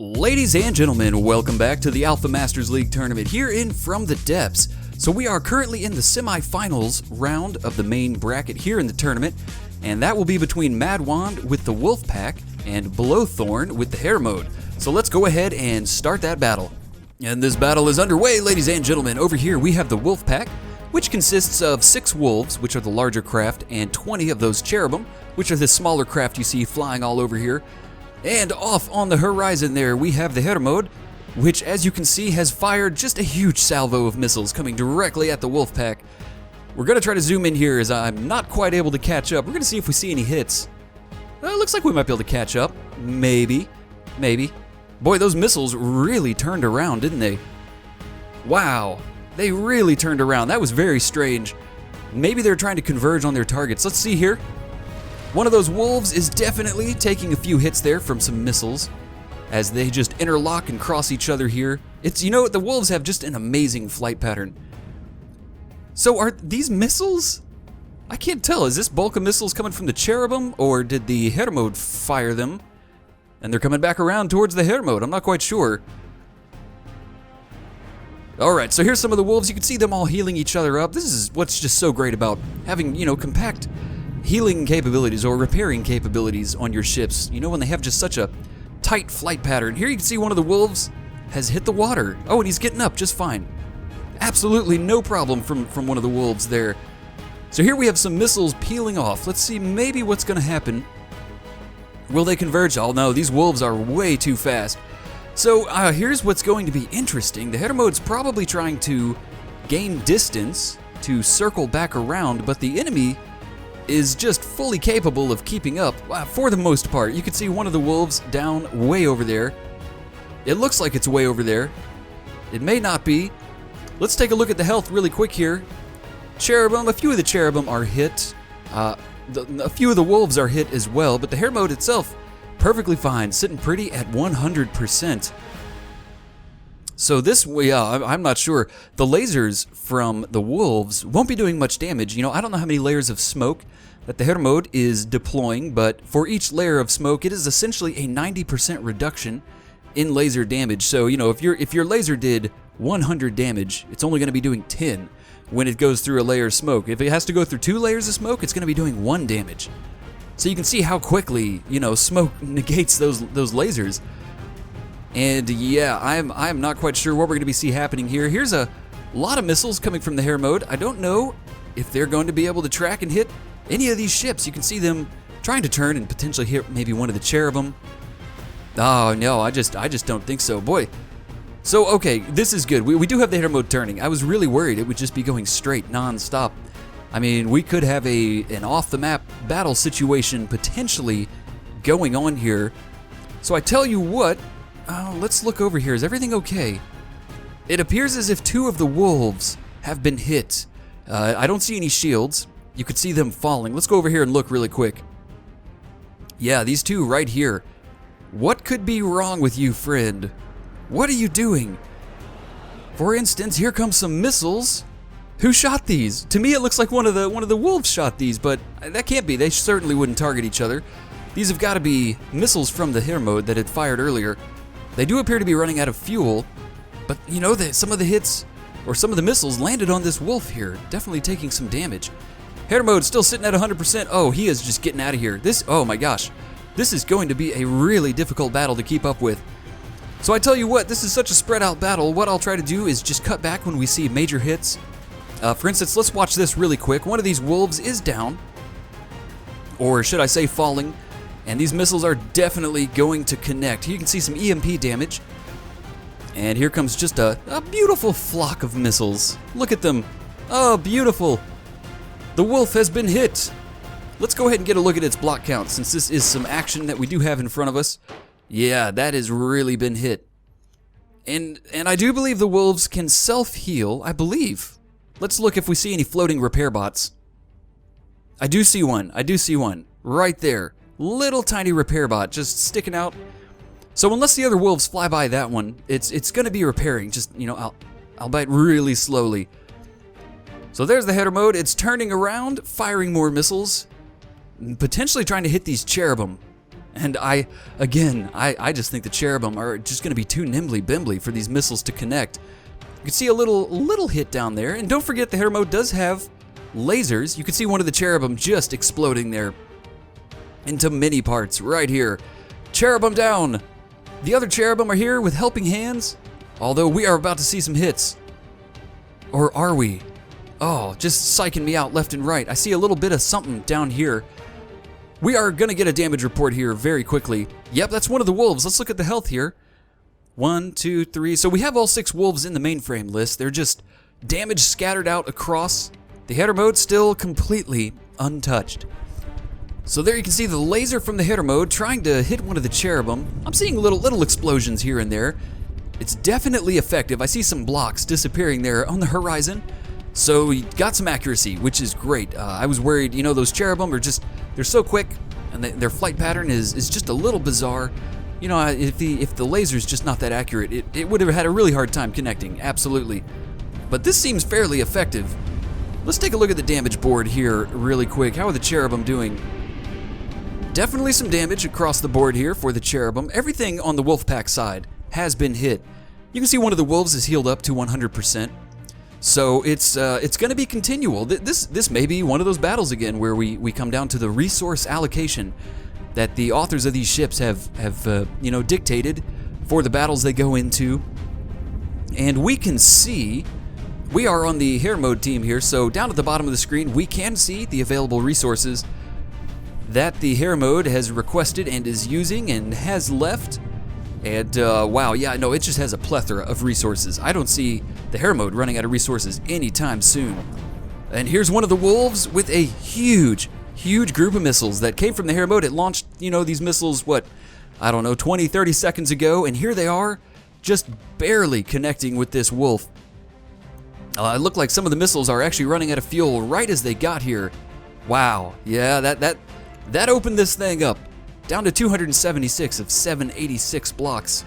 Ladies and gentlemen, welcome back to the AlphaMasters League tournament here in From the Depths. So we are currently in the semifinals round of the main bracket here in the tournament, and that will be between Madwand with the Wolfpack and Blothorn with the Hermóðr. So let's go ahead and start that battle. And this battle is underway, ladies and gentlemen. Over here we have the Wolfpack, which consists of 6 wolves, which are the larger craft, and 20 of those cherubim, which are the smaller craft you see flying all over here. And off on the horizon there, we have the Hermóðr, which, as you can see, has fired just a huge salvo of missiles coming directly at the Wolfpack. We're going to try to zoom in here as I'm not quite able to catch up. We're going to see if we see any hits. Well, it looks like we might be able to catch up. Maybe. Boy, those missiles really turned around, didn't they? Wow. They really turned around. That was very strange. Maybe they're trying to converge on their targets. Let's see here. One of those wolves is definitely taking a few hits there from some missiles as they just interlock and cross each other here. The wolves have just an amazing flight pattern. So are these missiles? I can't tell. Is this bulk of missiles coming from the cherubim, or did the Hermóðr fire them and they're coming back around towards the Hermóðr? I'm not quite sure. Alright, so here's some of the wolves. You can see them all healing each other up. This is what's just so great about having, compact healing capabilities or repairing capabilities on your ships, when they have just such a tight flight pattern. Here you can see one of the wolves has hit the water. Oh, and he's getting up just fine. Absolutely no problem from one of the wolves there. So here we have some missiles peeling off. Let's see maybe what's going to happen. Will they converge? Oh no, these wolves are way too fast. So here's what's going to be interesting. The Hermóðr's probably trying to gain distance to circle back around, but the enemy is just fully capable of keeping up for the most part. You can see one of the wolves down way over there. It looks like it's way over there. It may not be. Let's take a look at the health really quick here. Cherubim, a few of the cherubim are hit. A few of the wolves are hit as well, but the Hermóðr itself, perfectly fine, sitting pretty at 100%. So this, I'm not sure. The lasers from the wolves won't be doing much damage. I don't know how many layers of smoke that the Hermóðr is deploying, but for each layer of smoke, it is essentially a 90% reduction in laser damage. So, if your laser did 100 damage, it's only going to be doing 10 when it goes through a layer of smoke. If it has to go through 2 layers of smoke, it's going to be doing 1 damage. So you can see how quickly, smoke negates those lasers. And yeah, I'm not quite sure what we're going to be happening here. Here's a lot of missiles coming from the Hermóðr. I don't know if they're going to be able to track and hit any of these ships. You can see them trying to turn and potentially hit maybe one of the cherubim. Oh no, I just don't think so. Boy. So okay, this is good. We do have the Hermóðr turning. I was really worried it would just be going straight non-stop. I mean, we could have an off-the-map battle situation potentially going on here. So I tell you what, let's look over here. Is everything okay? It appears as if 2 of the wolves have been hit. I don't see any shields. You could see them falling. Let's go over here and look really quick. Yeah, these 2 right here. What could be wrong with you, friend? What are you doing? For instance, here comes some missiles. Who shot these? To me, it looks like one of the wolves shot these, but that can't be. They certainly wouldn't target each other. These have got to be missiles from the Hermóðr that had fired earlier. They do appear to be running out of fuel, but some of the hits or some of the missiles landed on this wolf here, definitely taking some damage. Hermóðr still sitting at 100%. Oh, he is just getting out of here. Oh my gosh, this is going to be a really difficult battle to keep up with. So I tell you what, this is such a spread out battle. What I'll try to do is just cut back when we see major hits. For instance, let's watch this really quick. One of these wolves is down, or should I say falling, and these missiles are definitely going to connect. You can see some EMP damage, and here comes just a beautiful flock of missiles. Look at them. Oh, beautiful. The wolf has been hit. Let's go ahead and get a look at its block count, since this is some action that we do have in front of us. Yeah, that has really been hit. And I do believe the wolves can self-heal, I believe. Let's look if we see any floating repair bots. I do see one. Right there. Little tiny repair bot just sticking out. So unless the other wolves fly by that one, it's going to be repairing, just, albeit really slowly. So there's the Hermóðr. It's turning around, firing more missiles, potentially trying to hit these cherubim. And I just think the cherubim are just going to be too nimbly-bimbly for these missiles to connect. You can see a little hit down there. And don't forget the Hermóðr does have lasers. You can see one of the cherubim just exploding there into many parts right here. Cherubim down. The other cherubim are here with helping hands. Although we are about to see some hits. Or are we? Oh, just psyching me out left and right. I see a little bit of something down here. We are going to get a damage report here very quickly. Yep, that's one of the wolves. Let's look at the health here. 1, 2, 3. So we have all 6 wolves in the mainframe list. They're just damage scattered out across. The Hermóðr still completely untouched. So there you can see the laser from the Hermóðr trying to hit one of the cherubim. I'm seeing little explosions here and there. It's definitely effective. I see some blocks disappearing there on the horizon. So we got some accuracy, which is great. I was worried, you know, those cherubim are just, they're so quick, and their flight pattern is just a little bizarre. You know, if the laser's just not that accurate, it would have had a really hard time connecting, absolutely. But this seems fairly effective. Let's take a look at the damage board here really quick. How are the cherubim doing? Definitely some damage across the board here for the cherubim. Everything on the Wolfpack side has been hit. You can see one of the wolves is healed up to 100%. So it's going to be continual. This may be one of those battles again where we come down to the resource allocation that the authors of these ships have you know, dictated for the battles they go into. And we can see we are on the Hermóðr team here. So down at the bottom of the screen, we can see the available resources that the Hermóðr has requested and is using and has left. And wow, yeah, no, it just has a plethora of resources. I don't see the Hermóðr running out of resources anytime soon. And here's one of the wolves with a huge group of missiles that came from the Hermóðr. It launched, you know, these missiles, what, I don't know, 20, 30 seconds ago, and here they are, just barely connecting with this wolf. It looked like some of the missiles are actually running out of fuel right as they got here. Wow, yeah, that opened this thing up. Down to 276 of 786 blocks.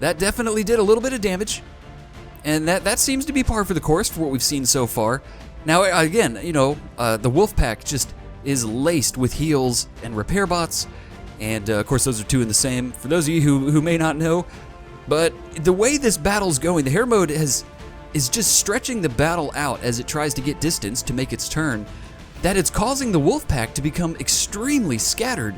That definitely did a little bit of damage. And that seems to be par for the course for what we've seen so far. Now, again, you know, the Wolfpack just is laced with heals and repair bots. And, of course, those are 2 in the same. For those of you who may not know. But the way this battle's going, the Hermóðr is just stretching the battle out as it tries to get distance to make its turn. That it's causing the Wolfpack to become extremely scattered.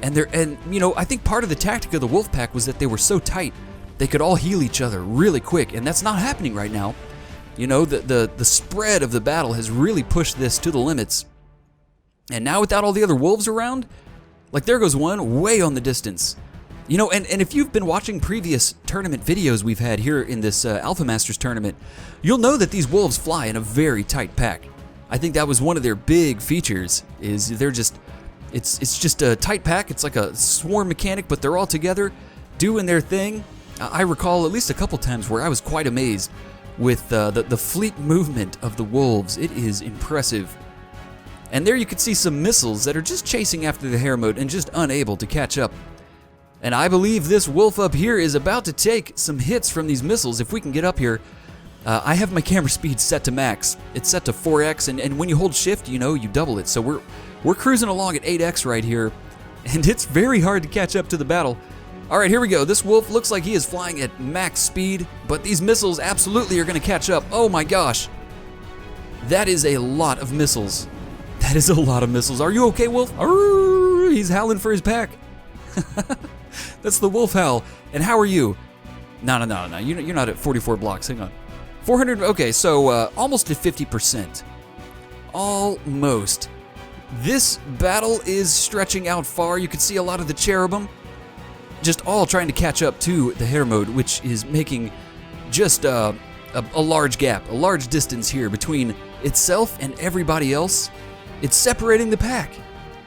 And you know, I think part of the tactic of the Wolfpack was that they were so tight, they could all heal each other really quick, and that's not happening right now. You know, the spread of the battle has really pushed this to the limits. And now without all the other wolves around, like there goes one way on the distance. You know, and if you've been watching previous tournament videos we've had here in this AlphaMasters tournament, you'll know that these wolves fly in a very tight pack. I think that was one of their big features, is they're just... It's just a tight pack. It's like a swarm mechanic, but they're all together doing their thing. I recall at least a couple times where I was quite amazed with the fleet movement of the wolves. It is impressive. And there you can see some missiles that are just chasing after the Hermóðr and just unable to catch up. And I believe this wolf up here is about to take some hits from these missiles if we can get up here. I have my camera speed set to max. It's set to 4x, and when you hold shift, you know, you double it. So we're cruising along at 8x right here, and it's very hard to catch up to the battle. All right, here we go. This wolf looks like he is flying at max speed, but these missiles absolutely are going to catch up. Oh my gosh. That is a lot of missiles. That is a lot of missiles. Are you okay, wolf? Arrgh, he's howling for his pack. That's the wolf howl. And how are you? No. You're not at 44 blocks. Hang on. 400. Okay, so almost at 50%. Almost. This battle is stretching out far. You can see a lot of the cherubim just all trying to catch up to the Hermóðr, which is making just a large gap, a large distance here between itself and everybody else. It's separating the pack.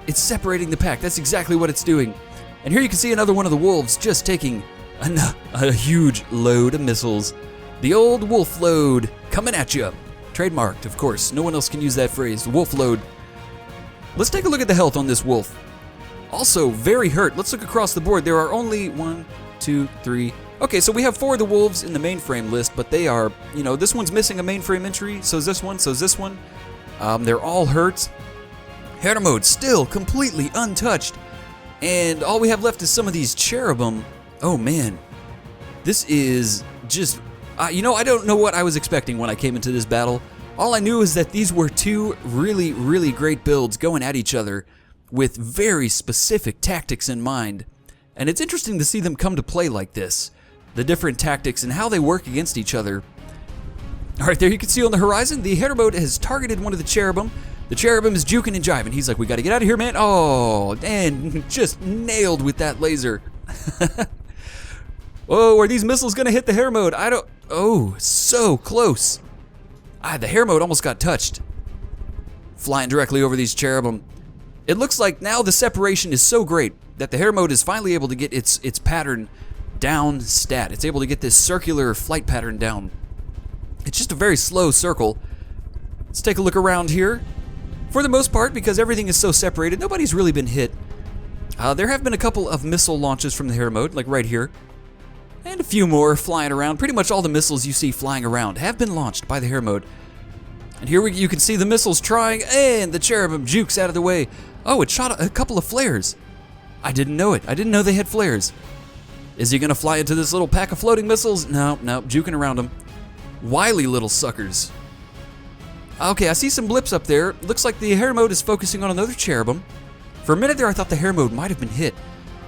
It's separating the pack. That's exactly what it's doing. And here you can see another one of the wolves just taking a huge load of missiles. The old wolf load coming at you. Trademarked, of course. No one else can use that phrase. Wolf load. Let's take a look at the health on this wolf. Also very hurt. Let's look across the board. There are only 1, 2, 3. Okay, so we have 4 of the wolves in the mainframe list, but they are, you know, this one's missing a mainframe entry, so is this one, so is this one. They're all hurt. Hermóðr still completely untouched. And all we have left is some of these cherubim. Oh man, this is just, you know, I don't know what I was expecting when I came into this battle. All I knew is that these were two really, really great builds going at each other with very specific tactics in mind. And it's interesting to see them come to play like this. The different tactics and how they work against each other. Alright, there you can see on the horizon, the Hermóðr has targeted one of the cherubim. The cherubim is juking and jiving. He's like, we gotta get out of here, man. Oh, and just nailed with that laser. Oh, are these missiles gonna hit the Hermóðr? I don't, oh, so close. The Hermóðr almost got touched. Flying directly over these cherubim. It looks like now the separation is so great that the Hermóðr is finally able to get its pattern down stat. It's able to get this circular flight pattern down. It's just a very slow circle. Let's take a look around here. For the most part, because everything is so separated, nobody's really been hit. There have been a couple of missile launches from the Hermóðr, like right here. And a few more flying around. Pretty much all the missiles you see flying around have been launched by the Hermóðr. And here you can see the missiles trying, and the cherubim jukes out of the way. Oh, it shot a couple of flares. I didn't know it. I didn't know they had flares. Is he gonna fly into this little pack of floating missiles? No, juking around them. Wily little suckers. Okay, I see some blips up there. Looks like the Hermóðr is focusing on another cherubim. For a minute there, I thought the Hermóðr might have been hit,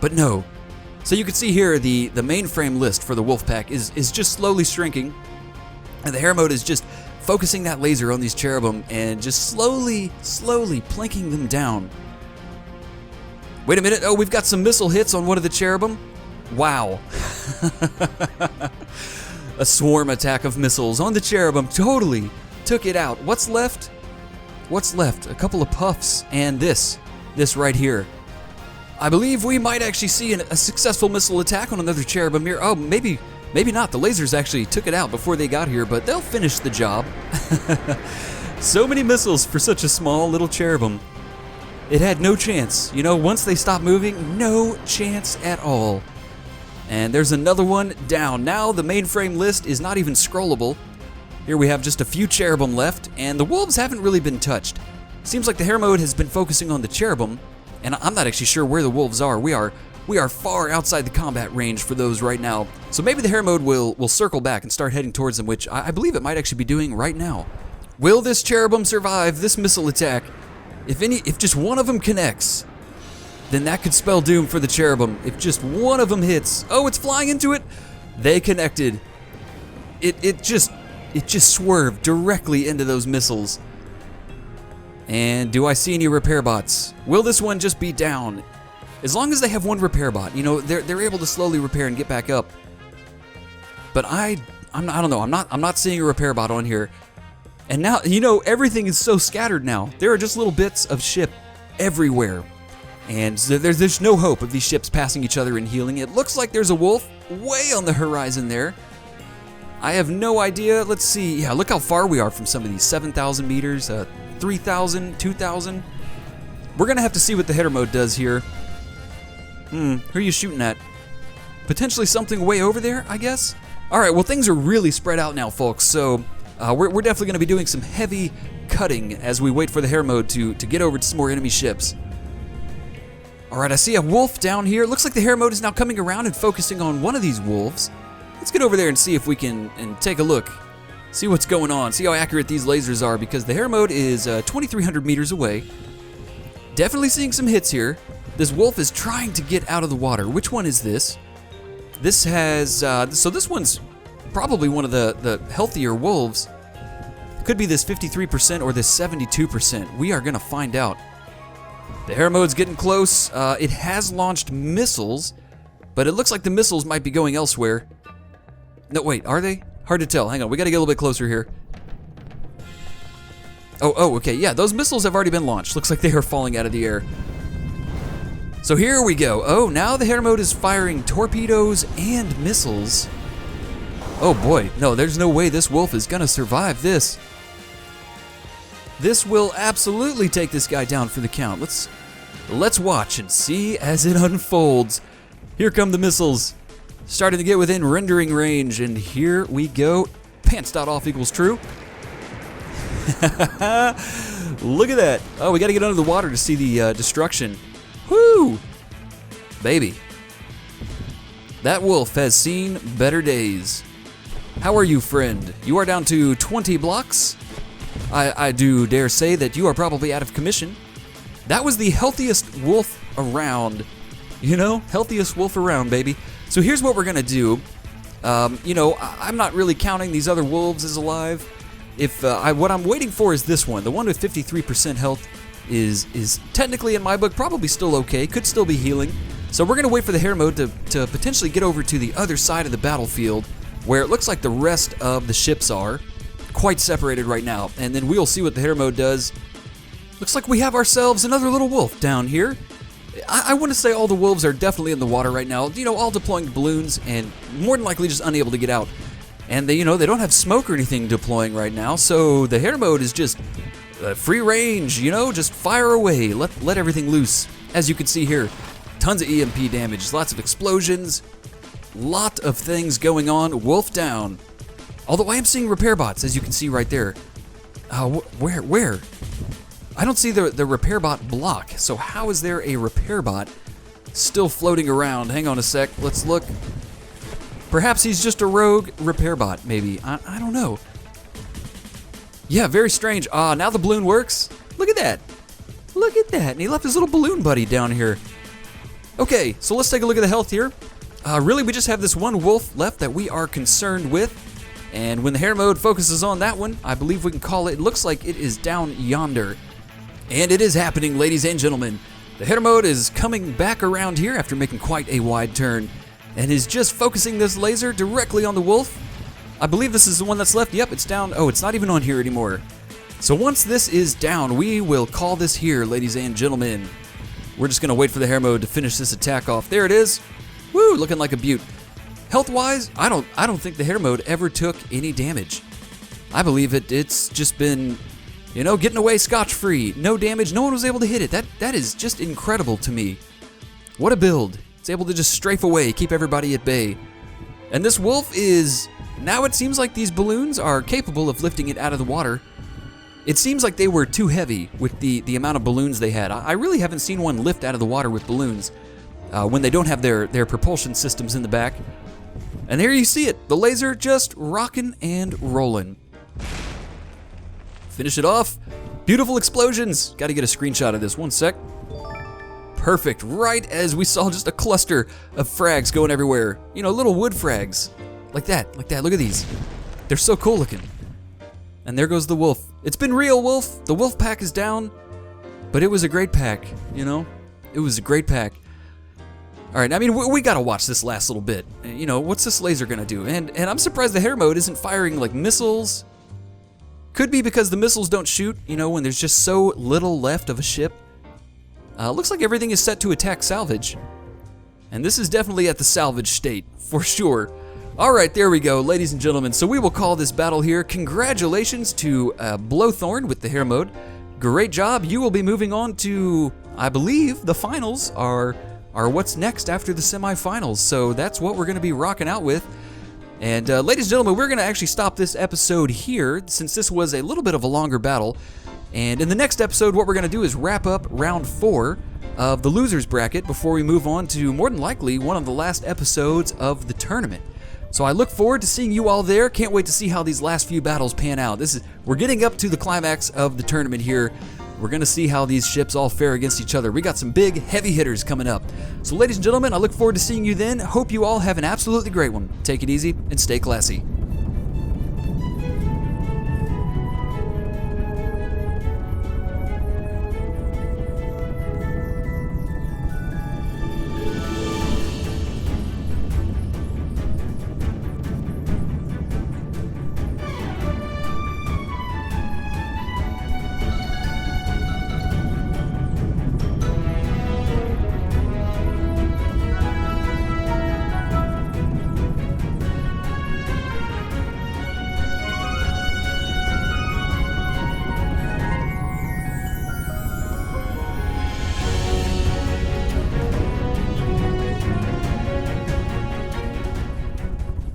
but no. So you can see here the mainframe list for the Wolfpack is just slowly shrinking, and the Hermóðr is just focusing that laser on these cherubim and just slowly plinking them down. Wait a minute. Oh, we've got some missile hits on one of the cherubim. Wow. A swarm attack of missiles on the cherubim totally took it out. What's left? What's left? A couple of puffs and this right here. I believe we might actually see a successful missile attack on another cherubim here. Oh, maybe not. The lasers actually took it out before they got here, but they'll finish the job. So many missiles for such a small little cherubim. It had no chance. You know, once they stopped moving, no chance at all. And there's another one down. Now the mainframe list is not even scrollable. Here we have just a few cherubim left, and the wolves haven't really been touched. Seems like the Hermóðr has been focusing on the cherubim, and I'm not actually sure where the wolves are. We are far outside the combat range for those right now. So maybe the Hermóðr will circle back and start heading towards them, which I believe it might actually be doing right now. Will this cherubim survive this missile attack? If just one of them connects, then that could spell doom for the cherubim. If just one of them hits, oh, it's flying into it. They connected. It just swerved directly into those missiles. And do I see any repair bots? Will this one just be down? As long as they have one repair bot, you know, they're able to slowly repair and get back up. But I don't know. I'm not seeing a repair bot on here. And now, you know, everything is so scattered now. There are just little bits of ship everywhere. And there's no hope of these ships passing each other and healing. It looks like there's a wolf way on the horizon there. I have no idea. Let's see. Yeah, look how far we are from some of these. 7,000 meters, 3,000, 2,000. We're going to have to see what the Hermóðr does here. Who are you shooting at? Potentially something way over there, I guess? Alright, well, things are really spread out now, folks. So we're definitely going to be doing some heavy cutting as we wait for the Hermóðr to get over to some more enemy ships. Alright, I see a wolf down here. Looks like the Hermóðr is now coming around and focusing on one of these wolves. Let's get over there and see if we can take a look. See what's going on. See how accurate these lasers are, because the Hermóðr is 2,300 meters away. Definitely seeing some hits here. This wolf is trying to get out of the water. Which one is this? This has... so this one's probably one of the healthier wolves. Could be this 53% or this 72%. We are going to find out. The Hermóðr's getting close. It has launched missiles, but it looks like the missiles might be going elsewhere. No, wait, are they? Hard to tell. Hang on, we got to get a little bit closer here. Oh, okay, yeah, those missiles have already been launched. Looks like they are falling out of the air. So here we go. Oh, now the Hermóðr is firing torpedoes and missiles. Oh boy, no, there's no way this wolf is gonna survive this. This will absolutely take this guy down for the count. Let's watch and see as it unfolds. Here come the missiles. Starting to get within rendering range, and here we go. Pants.off equals true. Look at that. Oh, we got to get under the water to see the destruction. Whoo! baby. That wolf has seen better days. How are you, friend? You are down to 20 blocks. I do dare say that you are probably out of commission. That was the healthiest wolf around. You know, healthiest wolf around, baby. So here's what we're gonna do. You know, I'm not really counting these other wolves as alive. What I'm waiting for is this one. The one with 53% health is technically in my book probably still okay. Could still be healing. So we're gonna wait for the Hermóðr to potentially get over to the other side of the battlefield, where it looks like the rest of the ships are quite separated right now. And then we'll see what the Hermóðr does. Looks like we have ourselves another little wolf down here. I want to say all the wolves are definitely in the water right now, you know, all deploying balloons and more than likely just unable to get out. And they, you know, they don't have smoke or anything deploying right now, so the Hermóðr is just free range, you know, just fire away, let everything loose. As you can see here, tons of EMP damage, lots of explosions, lot of things going on. Wolf down. Although I am seeing repair bots, as you can see right there. Where? I don't see the repair bot block, so how is there a repair bot still floating around? Hang on a sec, let's look. Perhaps he's just a rogue repair bot, maybe. I don't know. Yeah, very strange. Now the balloon works. Look at that. Look at that. And he left his little balloon buddy down here. Okay, so let's take a look at the health here. Really, we just have this one wolf left that we are concerned with. And when the Hermóðr focuses on that one, I believe we can call it. It looks like it is down yonder. And it is happening, ladies and gentlemen. The Hermóðr is coming back around here after making quite a wide turn and is just focusing this laser directly on the wolf. I believe this is the one that's left. Yep, it's down. Oh, it's not even on here anymore. So once this is down, we will call this here, ladies and gentlemen. We're just going to wait for the Hermóðr to finish this attack off. There it is. Woo, looking like a beaut. Health-wise, I don't think the Hermóðr ever took any damage. I believe it's just been, you know, getting away scotch-free. No damage, no one was able to hit it. That is just incredible to me. What a build. It's able to just strafe away, keep everybody at bay. And this wolf is, now it seems like these balloons are capable of lifting it out of the water. It seems like they were too heavy with the amount of balloons they had. I really haven't seen one lift out of the water with balloons when they don't have their propulsion systems in the back. And there you see it, the laser just rocking and rolling. Finish it off. Beautiful explosions. Got to get a screenshot of this. One sec. Perfect. Right as we saw just a cluster of frags going everywhere. You know, little wood frags. Like that. Look at these. They're so cool looking. And there goes the wolf. It's been real, wolf. The Wolfpack is down. But it was a great pack, you know? It was a great pack. All right, I mean, we got to watch this last little bit. You know, what's this laser going to do? And I'm surprised the Hermóðr isn't firing, like, missiles. Could be because the missiles don't shoot, you know, when there's just so little left of a ship. Looks like everything is set to attack salvage. And this is definitely at the salvage state, for sure. All right, there we go, ladies and gentlemen. So we will call this battle here. Congratulations to Blothorn with the Hermóðr. Great job. You will be moving on to, I believe, the finals are what's next after the semifinals. So that's what we're going to be rocking out with. And ladies and gentlemen, we're going to actually stop this episode here since this was a little bit of a longer battle. And in the next episode, what we're going to do is wrap up round 4 of the losers bracket before we move on to more than likely one of the last episodes of the tournament. So I look forward to seeing you all there. Can't wait to see how these last few battles pan out. We're getting up to the climax of the tournament here. We're going to see how these ships all fare against each other. We got some big, heavy hitters coming up. So ladies and gentlemen, I look forward to seeing you then. Hope you all have an absolutely great one. Take it easy and stay classy.